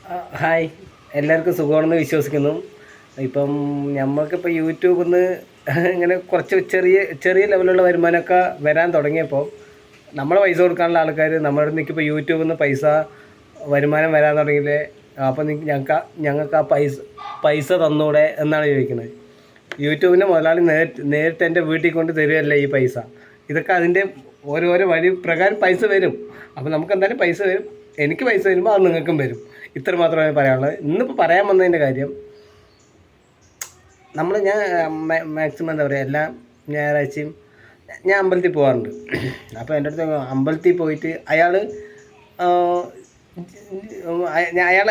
Hi, എല്ലാവർക്കും സുഖമാണെന്ന് വിശ്വസിക്കുന്നു. ഇപ്പം നമ്മൾക്കിപ്പോൾ യൂട്യൂബിൽ നിന്ന് ഇങ്ങനെ കുറച്ച് ചെറിയ ചെറിയ ലെവലുള്ള വരുമാനമൊക്കെ വരാൻ തുടങ്ങിയപ്പോൾ നമ്മളെ പൈസ കൊടുക്കാനുള്ള ആൾക്കാർ നമ്മുടെ നിൽക്കിപ്പോൾ യൂട്യൂബിൽ നിന്ന് വരുമാനം വരാൻ തുടങ്ങിയില്ലേ. അപ്പോൾ ഞങ്ങൾക്ക് ആ പൈസ തന്നൂടെ എന്നാണ് ചോദിക്കുന്നത്. യൂട്യൂബിൻ്റെ മുതലാളി നേരിട്ട് എൻ്റെ വീട്ടിൽ കൊണ്ട് തരുമല്ലേ ഈ പൈസ. ഇതൊക്കെ അതിൻ്റെ ഓരോരോ വഴി പ്രകാരം പൈസ വരും. അപ്പോൾ നമുക്ക് എന്തായാലും പൈസ വരും. എനിക്ക് പൈസ വരുമ്പോൾ അത് നിങ്ങൾക്കും വരും. ഇത്ര മാത്രമേ പറയാനുള്ളത്. ഇന്നിപ്പോൾ പറയാൻ വന്നതിൻ്റെ കാര്യം, ഞാൻ മാക്സിമം എന്താ പറയുക, എല്ലാ ഞായറാഴ്ചയും ഞാൻ അമ്പലത്തിൽ പോകാറുണ്ട്. അപ്പോൾ എൻ്റെ അടുത്ത് അമ്പലത്തിൽ പോയിട്ട് അയാൾ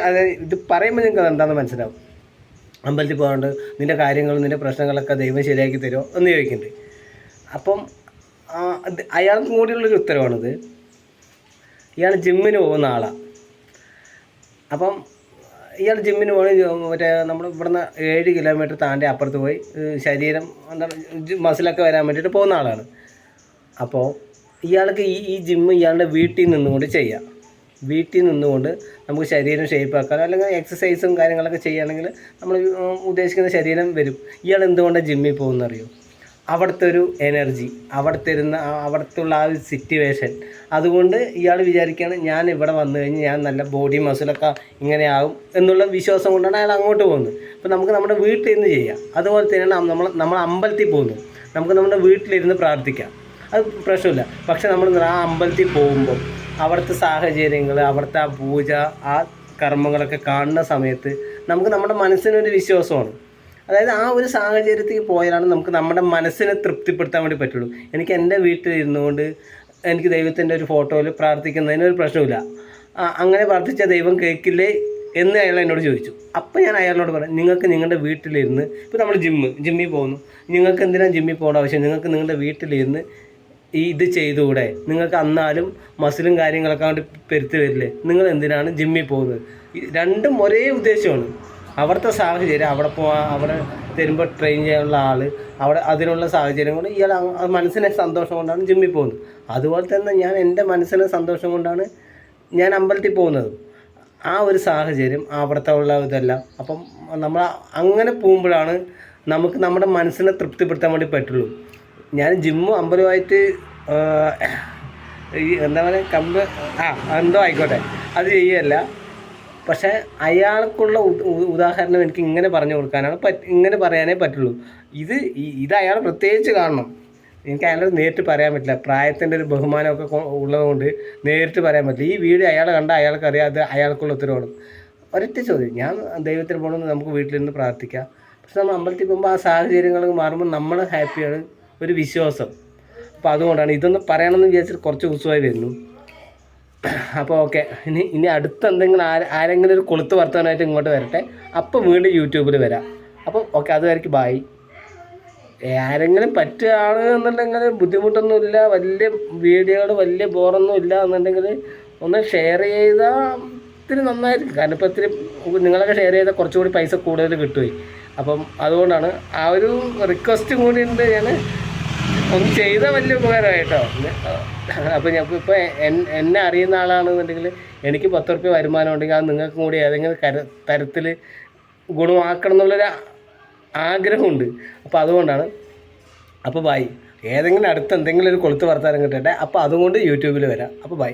അതായത് ഇത് പറയുമ്പോൾ നിങ്ങൾക്ക് എന്താണെന്ന് മനസ്സിലാവും. അമ്പലത്തിൽ പോകാറുണ്ട്, നിൻ്റെ കാര്യങ്ങളും നിൻ്റെ പ്രശ്നങ്ങളൊക്കെ ദൈവം ശരിയാക്കി തരുമോ എന്ന് ചോദിക്കുന്നുണ്ട്. അപ്പം അയാൾക്കും കൂടിയുള്ളൊരു ഉത്തരവാണിത്. ഇയാൾ ജിമ്മിന് പോകുന്ന ആളാണ്. അപ്പം ഇയാൾ ജിമ്മിന് പോയി മറ്റേ നമ്മൾ ഇവിടുന്ന് 7 കിലോമീറ്റർ താണ്ടി അപ്പുറത്ത് പോയി ശരീരം മസിലൊക്കെ വരാൻ വേണ്ടിയിട്ട് പോകുന്ന ആളാണ്. അപ്പോൾ ഇയാൾക്ക് ഈ ജിമ്മ് ഇയാളുടെ വീട്ടിൽ നിന്നുകൊണ്ട് ചെയ്യാം. വീട്ടിൽ നിന്നുകൊണ്ട് നമുക്ക് ശരീരം ഷേപ്പാക്കാൻ, അല്ലെങ്കിൽ എക്സസൈസും കാര്യങ്ങളൊക്കെ ചെയ്യുകയാണെങ്കിൽ നമ്മൾ ഉദ്ദേശിക്കുന്ന ശരീരം വരും. ഇയാൾ എന്തുകൊണ്ടാണ് ജിമ്മിൽ പോകുന്നറിയോ? അവിടുത്തെ ഒരു എനർജി, അവിടുത്തെ ഉള്ള ആ ഒരു സിറ്റുവേഷൻ, അതുകൊണ്ട് ഇയാൾ വിചാരിക്കുകയാണ് ഞാൻ ഇവിടെ വന്നു കഴിഞ്ഞ് ഞാൻ നല്ല ബോഡി മസിലൊക്കെ ഇങ്ങനെയാകും എന്നുള്ള വിശ്വാസം കൊണ്ടാണ് അയാൾ അങ്ങോട്ട് പോകുന്നത്. അപ്പോൾ നമുക്ക് നമ്മുടെ വീട്ടിലിരുന്ന് ചെയ്യാം. അതുപോലെ തന്നെയാണ് നമ്മൾ അമ്പലത്തിൽ പോകുന്നത്. നമുക്ക് നമ്മുടെ വീട്ടിലിരുന്ന് പ്രാർത്ഥിക്കാം, അത് പ്രശ്നമില്ല. പക്ഷെ നമ്മൾ ആ അമ്പലത്തിൽ പോകുമ്പോൾ അവിടുത്തെ സാഹചര്യങ്ങൾ, അവിടുത്തെ ആ പൂജ, ആ കർമ്മങ്ങളൊക്കെ കാണുന്ന സമയത്ത് നമുക്ക് നമ്മുടെ മനസ്സിനൊരു വിശ്വാസമാണ്. അതായത് ആ ഒരു സാഹചര്യത്തിൽ പോയാലാണ് നമുക്ക് നമ്മുടെ മനസ്സിനെ തൃപ്തിപ്പെടുത്താൻ വേണ്ടി പറ്റുള്ളൂ. എനിക്ക് എൻ്റെ വീട്ടിലിരുന്നു കൊണ്ട് എനിക്ക് ദൈവത്തിൻ്റെ ഒരു ഫോട്ടോയിൽ പ്രാർത്ഥിക്കുന്നതിനൊരു പ്രശ്നമില്ല. അങ്ങനെ പ്രാർത്ഥിച്ചാൽ ദൈവം കേൾക്കില്ലേ എന്ന് അയാൾ എന്നോട് ചോദിച്ചു. അപ്പോൾ ഞാൻ അയാളോട് പറയാം, നിങ്ങൾക്ക് നിങ്ങളുടെ വീട്ടിലിരുന്ന്, ഇപ്പോൾ നമ്മൾ ജിമ്മിൽ പോകുന്നു, നിങ്ങൾക്ക് എന്തിനാണ് ജിമ്മിൽ പോകേണ്ട ആവശ്യം? നിങ്ങൾക്ക് നിങ്ങളുടെ വീട്ടിലിരുന്ന് ഇത് ചെയ്തുകൂടെ? നിങ്ങൾക്ക് അന്നാലും മസിലും കാര്യങ്ങളൊക്കെ കൊണ്ട് പെരുത്ത് വരില്ലേ? നിങ്ങൾ എന്തിനാണ് ജിമ്മിൽ പോകുന്നത്? രണ്ടും ഒരേ ഉദ്ദേശമാണ്. അവിടുത്തെ സാഹചര്യം, അവിടെ തരുമ്പോൾ ട്രെയിൻ ചെയ്യാനുള്ള ആൾ, അതിനുള്ള സാഹചര്യം കൊണ്ട് ഇയാൾ മനസ്സിനെ സന്തോഷം കൊണ്ടാണ് ജിമ്മിൽ പോകുന്നത്. അതുപോലെ തന്നെ ഞാൻ എൻ്റെ മനസ്സിനെ സന്തോഷം കൊണ്ടാണ് ഞാൻ അമ്പലത്തിൽ പോകുന്നത്. ആ ഒരു സാഹചര്യം, അവിടുത്തെ ഉള്ള ഇതെല്ലാം, അപ്പം നമ്മൾ അങ്ങനെ പോകുമ്പോഴാണ് നമുക്ക് നമ്മുടെ മനസ്സിനെ തൃപ്തിപ്പെടുത്താൻ വേണ്ടി പറ്റുള്ളൂ. ഞാൻ ജിമ്മും അമ്പലമായിട്ട് എന്താ പറയുക, എന്തോ ആയിക്കോട്ടെ, അത് ചെയ്യുകയല്ല. പക്ഷേ അയാൾക്കുള്ള ഉദാഹരണം എനിക്ക് ഇങ്ങനെ പറഞ്ഞു കൊടുക്കാനാണ് ഇങ്ങനെ പറയാനേ പറ്റുള്ളൂ. ഇത് അയാൾ പ്രത്യേകിച്ച് കാണണം. എനിക്ക് അയാളോട് നേരിട്ട് പറയാൻ പറ്റില്ല. പ്രായത്തിൻ്റെ ഒരു ബഹുമാനമൊക്കെ ഉള്ളതുകൊണ്ട് നേരിട്ട് പറയാൻ പറ്റില്ല. ഈ വീഡിയോ അയാളെ കണ്ടാൽ അയാൾക്കറിയാം അത് അയാൾക്കുള്ള ഉത്തരവാണ്. ഒരൊറ്റ ചോദ്യം, ഞാൻ ദൈവത്തിന് പോകണമെന്ന് നമുക്ക് വീട്ടിലിരുന്ന് പ്രാർത്ഥിക്കാം. പക്ഷെ നമ്മൾ അമ്പലത്തിൽ പോകുമ്പോൾ ആ സാഹചര്യങ്ങൾ മാറുമ്പോൾ നമ്മൾ ഹാപ്പിയാണ്, ഒരു വിശ്വാസം. അപ്പോൾ അതുകൊണ്ടാണ് ഇതൊന്ന് പറയണമെന്ന് വിചാരിച്ചിട്ട് കുറച്ച് ദിവസമായി വരുന്നു. അപ്പോൾ ഓക്കെ, ഇനി അടുത്ത എന്തെങ്കിലും ആരെങ്കിലും ഒരു കൊളുത്ത് വർത്താനായിട്ട് ഇങ്ങോട്ട് വരട്ടെ. അപ്പോൾ വീണ്ടും യൂട്യൂബിൽ വരാം. അപ്പോൾ ഓക്കെ, അതുവരെയ്ക്ക് ബായ്. ആരെങ്കിലും പറ്റുകയാണ് എന്നുണ്ടെങ്കിൽ ബുദ്ധിമുട്ടൊന്നുമില്ല, വലിയ വീഡിയോകൾ വലിയ ബോറൊന്നും ഇല്ല എന്നുണ്ടെങ്കിൽ ഒന്ന് ഷെയർ ചെയ്താൽ ഇത്തിരി നന്നായിരിക്കും. കാരണം ഇപ്പോൾ ഇത്തിരി നിങ്ങളൊക്കെ ഷെയർ ചെയ്താൽ കുറച്ചുകൂടി പൈസ കൂടുതൽ കിട്ടുമേ. അപ്പം അതുകൊണ്ടാണ് ആ ഒരു റിക്വസ്റ്റ് കൂടി ഉണ്ട്. ഞാൻ ഒന്ന് ചെയ്താൽ വലിയ ഉപകാരമായിട്ടോ. അപ്പോൾ ഞാൻ ഇപ്പോൾ എന്നെ അറിയുന്ന ആളാണെന്നുണ്ടെങ്കിൽ എനിക്ക് 10 റുപ്യ വരുമാനം ഉണ്ടെങ്കിൽ അത് നിങ്ങൾക്കും കൂടി ഏതെങ്കിലും തരത്തിൽ ഗുണമാക്കണം എന്നുള്ളൊരു ആഗ്രഹമുണ്ട്. അപ്പോൾ അതുകൊണ്ടാണ്. അപ്പോൾ ബൈ. ഏതെങ്കിലും അടുത്ത് എന്തെങ്കിലും ഒരു കൊളുത്ത് വർത്താനം കിട്ടട്ടെ. അപ്പോൾ അതുകൊണ്ട് യൂട്യൂബിൽ വരാം. അപ്പോൾ ബൈ.